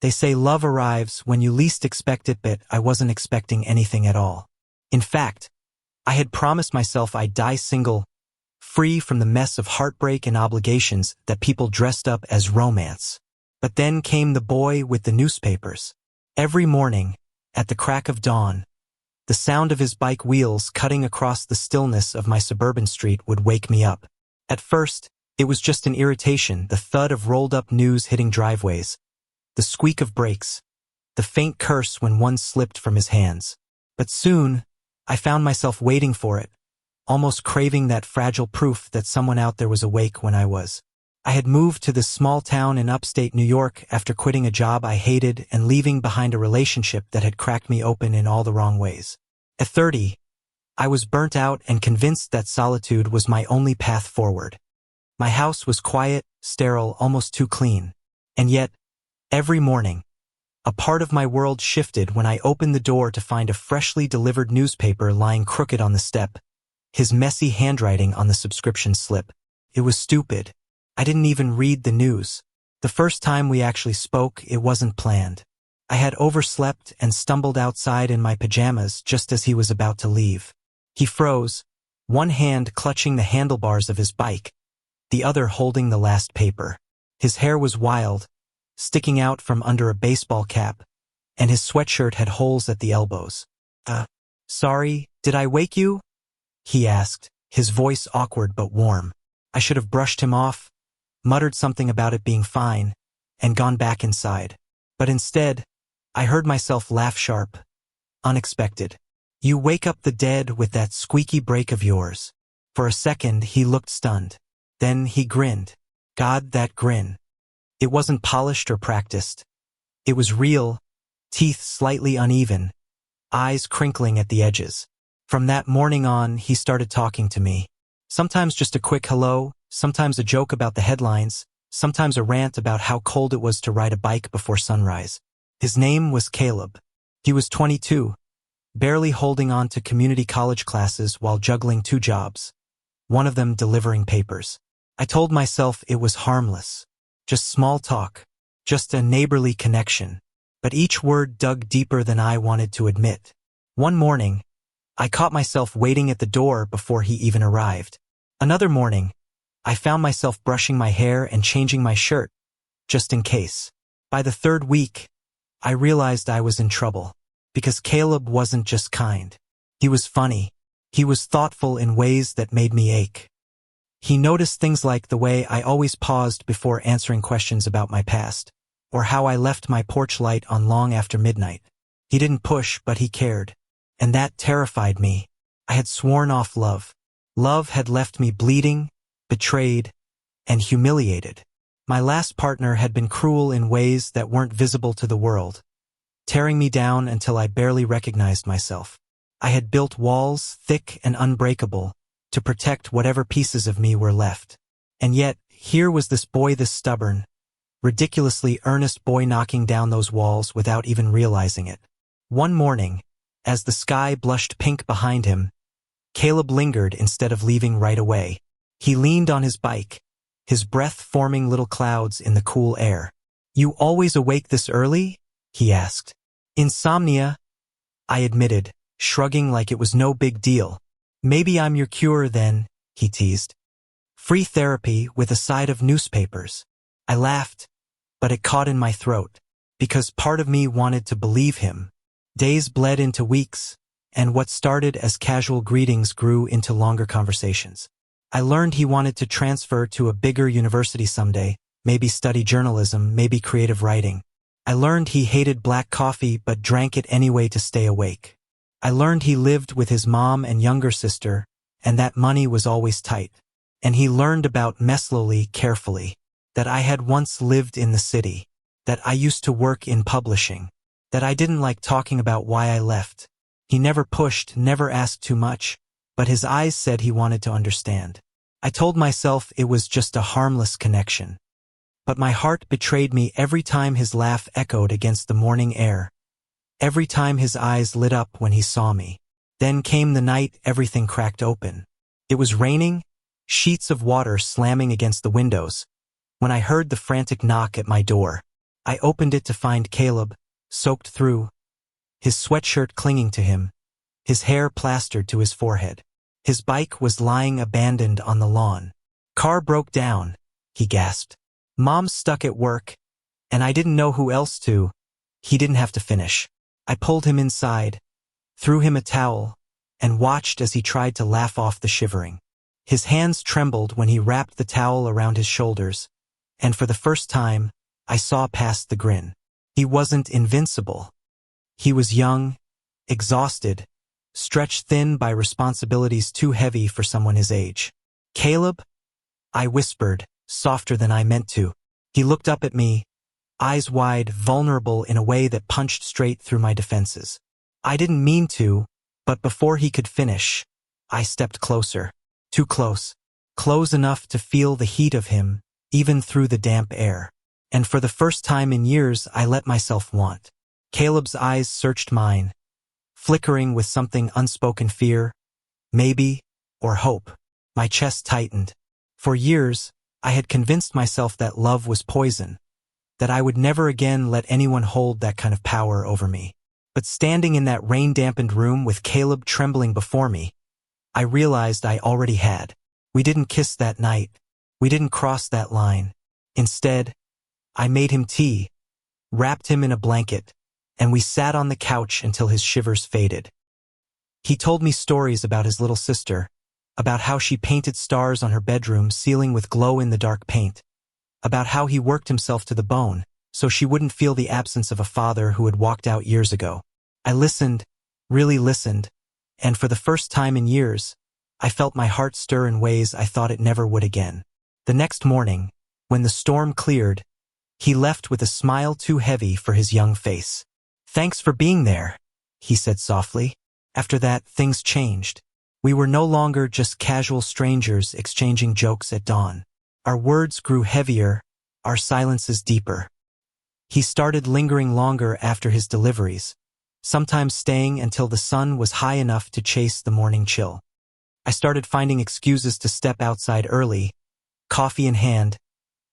They say love arrives when you least expect it, but I wasn't expecting anything at all. In fact, I had promised myself I'd die single, free from the mess of heartbreak and obligations that people dressed up as romance. But then came the boy with the newspapers. Every morning, at the crack of dawn, the sound of his bike wheels cutting across the stillness of my suburban street would wake me up. At first, it was just an irritation, the thud of rolled-up news hitting driveways, the squeak of brakes, the faint curse when one slipped from his hands. But soon, I found myself waiting for it, almost craving that fragile proof that someone out there was awake when I was. I had moved to this small town in upstate New York after quitting a job I hated and leaving behind a relationship that had cracked me open in all the wrong ways. At 30, I was burnt out and convinced that solitude was my only path forward. My house was quiet, sterile, almost too clean. And yet, every morning, a part of my world shifted when I opened the door to find a freshly delivered newspaper lying crooked on the step, his messy handwriting on the subscription slip. It was stupid. I didn't even read the news. The first time we actually spoke, it wasn't planned. I had overslept and stumbled outside in my pajamas just as he was about to leave. He froze, one hand clutching the handlebars of his bike, the other holding the last paper. His hair was wild, sticking out from under a baseball cap, and his sweatshirt had holes at the elbows. Sorry, did I wake you?" he asked, his voice awkward but warm. I should have brushed him off, muttered something about it being fine, and gone back inside. But instead, I heard myself laugh sharp, unexpected. "You wake up the dead with that squeaky brake of yours." For a second, he looked stunned. Then he grinned. God, that grin. It wasn't polished or practiced. It was real, teeth slightly uneven, eyes crinkling at the edges. From that morning on, he started talking to me. Sometimes just a quick hello, sometimes a joke about the headlines, sometimes a rant about how cold it was to ride a bike before sunrise. His name was Caleb. He was 22, barely holding on to community college classes while juggling 2 jobs, one of them delivering papers. I told myself it was harmless, just small talk, just a neighborly connection. But each word dug deeper than I wanted to admit. One morning, I caught myself waiting at the door before he even arrived. Another morning, I found myself brushing my hair and changing my shirt, just in case. By the 3rd week, I realized I was in trouble, because Caleb wasn't just kind. He was funny. He was thoughtful in ways that made me ache. He noticed things like the way I always paused before answering questions about my past, or how I left my porch light on long after midnight. He didn't push, but he cared. And that terrified me. I had sworn off love. Love had left me bleeding, betrayed, and humiliated. My last partner had been cruel in ways that weren't visible to the world, tearing me down until I barely recognized myself. I had built walls, thick and unbreakable, to protect whatever pieces of me were left. And yet, here was this boy, this stubborn, ridiculously earnest boy knocking down those walls without even realizing it. One morning, as the sky blushed pink behind him, Caleb lingered instead of leaving right away. He leaned on his bike, his breath forming little clouds in the cool air. "You always awake this early?" he asked. "Insomnia," I admitted, shrugging like it was no big deal. "Maybe I'm your cure then," he teased. "Free therapy with a side of newspapers." I laughed, but it caught in my throat, because part of me wanted to believe him. Days bled into weeks, and what started as casual greetings grew into longer conversations. I learned he wanted to transfer to a bigger university someday, maybe study journalism, maybe creative writing. I learned he hated black coffee but drank it anyway to stay awake. I learned he lived with his mom and younger sister, and that money was always tight. And he learned about me slowly, carefully, that I had once lived in the city, that I used to work in publishing, that I didn't like talking about why I left. He never pushed, never asked too much, but his eyes said he wanted to understand. I told myself it was just a harmless connection. But my heart betrayed me every time his laugh echoed against the morning air, every time his eyes lit up when he saw me. Then came the night everything cracked open. It was raining, sheets of water slamming against the windows, when I heard the frantic knock at my door. I opened it to find Caleb, soaked through, his sweatshirt clinging to him, his hair plastered to his forehead. His bike was lying abandoned on the lawn. "Car broke down," he gasped. "Mom's stuck at work, and I didn't know who else to." He didn't have to finish. I pulled him inside, threw him a towel, and watched as he tried to laugh off the shivering. His hands trembled when he wrapped the towel around his shoulders, and for the first time, I saw past the grin. He wasn't invincible. He was young, exhausted, stretched thin by responsibilities too heavy for someone his age. "Caleb?" I whispered, softer than I meant to. He looked up at me, eyes wide, vulnerable in a way that punched straight through my defenses. I didn't mean to, but before he could finish, I stepped closer. Too close. Close enough to feel the heat of him, even through the damp air. And for the first time in years, I let myself want. Caleb's eyes searched mine, flickering with something unspoken fear, maybe, or hope. My chest tightened. For years, I had convinced myself that love was poison, that I would never again let anyone hold that kind of power over me. But standing in that rain-dampened room with Caleb trembling before me, I realized I already had. We didn't kiss that night. We didn't cross that line. Instead, I made him tea, wrapped him in a blanket, and we sat on the couch until his shivers faded. He told me stories about his little sister, about how she painted stars on her bedroom ceiling with glow-in-the-dark paint, about how he worked himself to the bone so she wouldn't feel the absence of a father who had walked out years ago. I listened, really listened, and for the first time in years, I felt my heart stir in ways I thought it never would again. The next morning, when the storm cleared, he left with a smile too heavy for his young face. "Thanks for being there," he said softly. After that, things changed. We were no longer just casual strangers exchanging jokes at dawn. Our words grew heavier, our silences deeper. He started lingering longer after his deliveries, sometimes staying until the sun was high enough to chase the morning chill. I started finding excuses to step outside early, coffee in hand,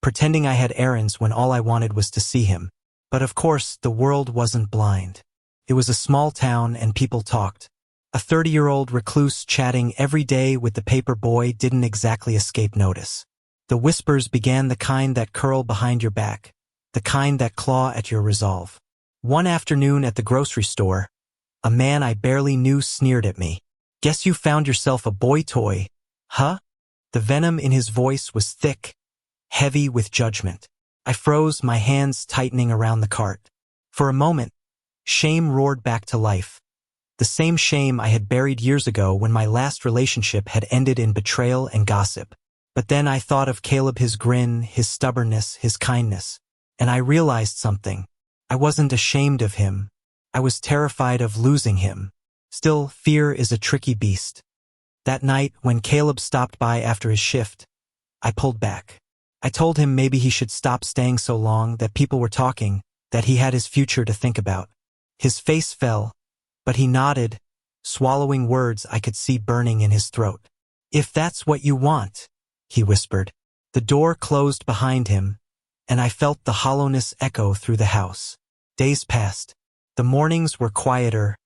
pretending I had errands when all I wanted was to see him. But of course, the world wasn't blind. It was a small town and people talked. A 30-year-old recluse chatting every day with the paper boy didn't exactly escape notice. The whispers began, the kind that curl behind your back, the kind that claw at your resolve. One afternoon at the grocery store, a man I barely knew sneered at me. "Guess you found yourself a boy toy, huh?" The venom in his voice was thick, heavy with judgment. I froze, my hands tightening around the cart. For a moment, shame roared back to life. The same shame I had buried years ago when my last relationship had ended in betrayal and gossip. But then I thought of Caleb, his grin, his stubbornness, his kindness, and I realized something. I wasn't ashamed of him. I was terrified of losing him. Still, fear is a tricky beast. That night, when Caleb stopped by after his shift, I pulled back. I told him maybe he should stop staying so long, that people were talking, that he had his future to think about. His face fell, but he nodded, swallowing words I could see burning in his throat. "If that's what you want," he whispered. The door closed behind him, and I felt the hollowness echo through the house. Days passed. The mornings were quieter,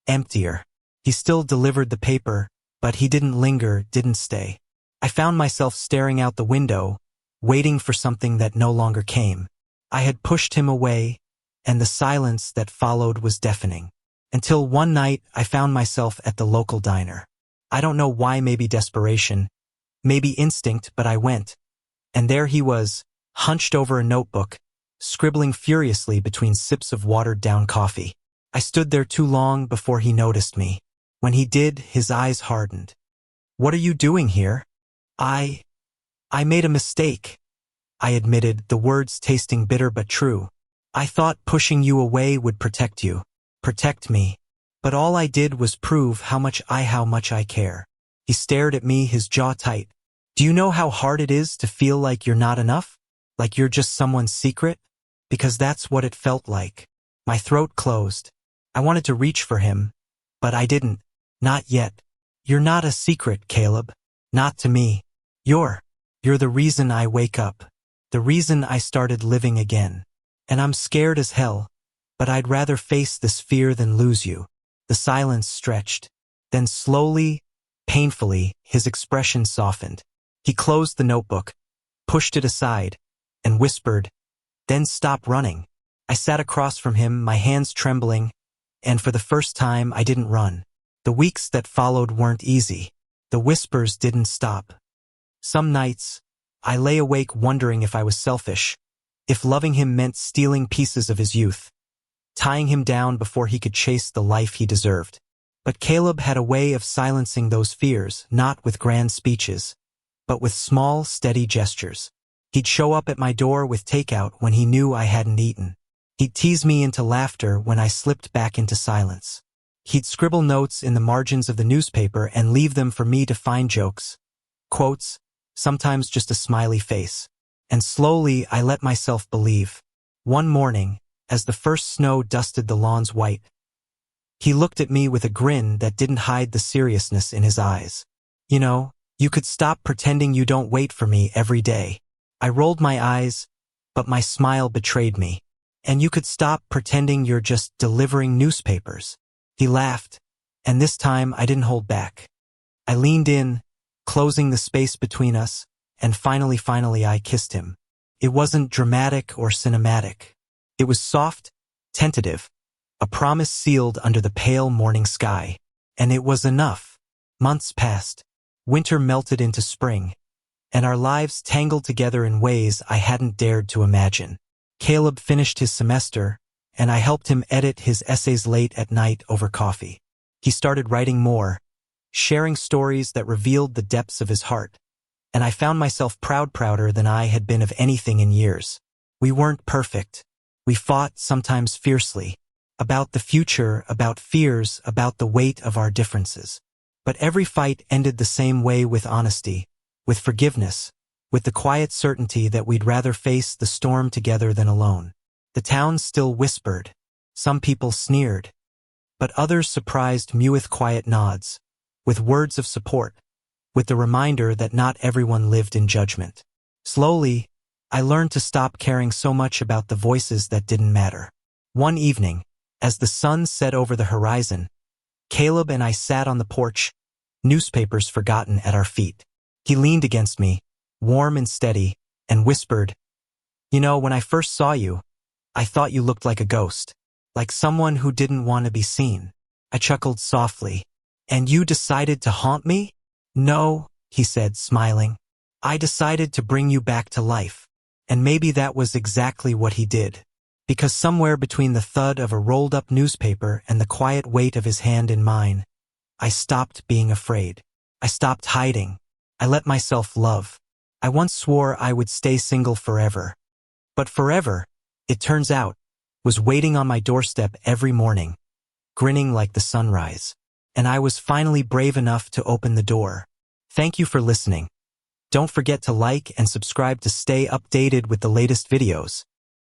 emptier. He still delivered the paper, but he didn't linger, didn't stay. I found myself staring out the window, waiting for something that no longer came. I had pushed him away, and the silence that followed was deafening. Until one night, I found myself at the local diner. I don't know why, maybe desperation, maybe instinct, but I went. And there he was, hunched over a notebook, scribbling furiously between sips of watered-down coffee. I stood there too long before he noticed me. When he did, his eyes hardened. "What are you doing here?" I made a mistake," I admitted, the words tasting bitter but true. "I thought pushing you away would protect you. Protect me. But all I did was prove how much I care." He stared at me, his jaw tight. "Do you know how hard it is to feel like you're not enough? Like you're just someone's secret?" Because that's what it felt like. My throat closed. I wanted to reach for him, but I didn't. Not yet. "You're not a secret, Caleb. Not to me. You're the reason I wake up. The reason I started living again." And I'm scared as hell, but I'd rather face this fear than lose you." The silence stretched. Then slowly, painfully, his expression softened. He closed the notebook, pushed it aside, and whispered, "Then stop running." I sat across from him, my hands trembling, and for the first time I didn't run. The weeks that followed weren't easy. The whispers didn't stop. Some nights, I lay awake wondering if I was selfish, if loving him meant stealing pieces of his youth, tying him down before he could chase the life he deserved. But Caleb had a way of silencing those fears, not with grand speeches, but with small, steady gestures. He'd show up at my door with takeout when he knew I hadn't eaten. He'd tease me into laughter when I slipped back into silence. He'd scribble notes in the margins of the newspaper and leave them for me to find jokes, quotes, sometimes just a smiley face. And slowly I let myself believe. One morning, as the first snow dusted the lawns white, he looked at me with a grin that didn't hide the seriousness in his eyes. "You know, you could stop pretending you don't wait for me every day." I rolled my eyes, but my smile betrayed me. "And you could stop pretending you're just delivering newspapers." He laughed, and this time I didn't hold back. I leaned in, closing the space between us, and finally I kissed him. It wasn't dramatic or cinematic. It was soft, tentative, a promise sealed under the pale morning sky. And it was enough. Months passed. Winter melted into spring, and our lives tangled together in ways I hadn't dared to imagine. Caleb finished his semester, and I helped him edit his essays late at night over coffee. He started writing more, sharing stories that revealed the depths of his heart, and I found myself prouder than I had been of anything in years. We weren't perfect. We fought, sometimes fiercely, about the future, about fears, about the weight of our differences. But every fight ended the same way, with honesty, with forgiveness, with the quiet certainty that we'd rather face the storm together than alone. The town still whispered. Some people sneered. But others surprised me with quiet nods, with words of support, with the reminder that not everyone lived in judgment. Slowly, I learned to stop caring so much about the voices that didn't matter. One evening, as the sun set over the horizon, Caleb and I sat on the porch, newspapers forgotten at our feet. He leaned against me, warm and steady, and whispered, "You know, when I first saw you, I thought you looked like a ghost, like someone who didn't want to be seen." I chuckled softly. "And you decided to haunt me?" "No," he said, smiling. "I decided to bring you back to life." And maybe that was exactly what he did. Because somewhere between the thud of a rolled-up newspaper and the quiet weight of his hand in mine, I stopped being afraid. I stopped hiding. I let myself love. I once swore I would stay single forever. But forever, it turns out, was waiting on my doorstep every morning, grinning like the sunrise. And I was finally brave enough to open the door. Thank you for listening. Don't forget to like and subscribe to stay updated with the latest videos.